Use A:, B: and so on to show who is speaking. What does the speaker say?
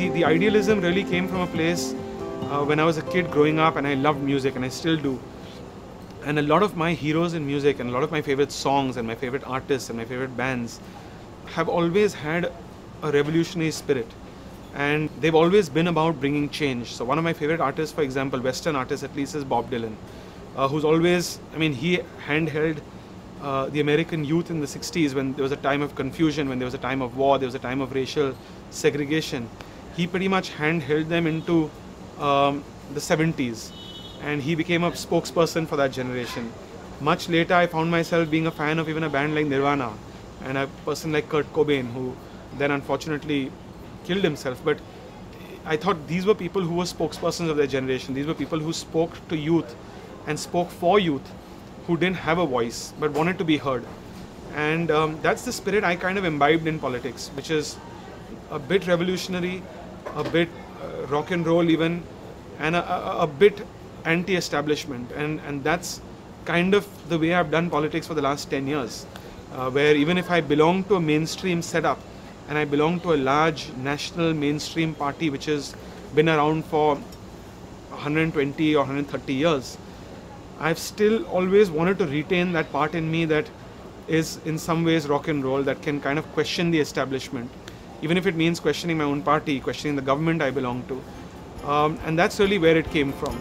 A: the idealism really came from a place when I was a kid growing up, and I loved music, and I still do. And a lot of my heroes in music and a lot of my favorite songs and my favorite artists and my favorite bands have always had a revolutionary spirit. And they've always been about bringing change. So one of my favorite artists, for example, Western artists at least, is Bob Dylan, who's always, I mean, he handheld the American youth in the 60s when there was a time of confusion, when there was a time of war, there was a time of racial segregation. He pretty much handheld them into the 70s, and he became a spokesperson for that generation. Much later, I found myself being a fan of even a band like Nirvana and a person like Kurt Cobain, who then unfortunately killed himself. But I thought these were people who were spokespersons of their generation. These were people who spoke to youth and spoke for youth who didn't have a voice but wanted to be heard. And that's the spirit I kind of imbibed in politics, which is a bit revolutionary, a bit rock and roll even, and a bit anti-establishment. And that's kind of the way I've done politics for the last 10 years, where even if I belong to a mainstream setup and I belong to a large national mainstream party which has been around for 120 or 130 years, I've still always wanted to retain that part in me that is in some ways rock and roll, that can kind of question the establishment, even if it means questioning my own party, questioning the government I belong to. And that's really where it came from.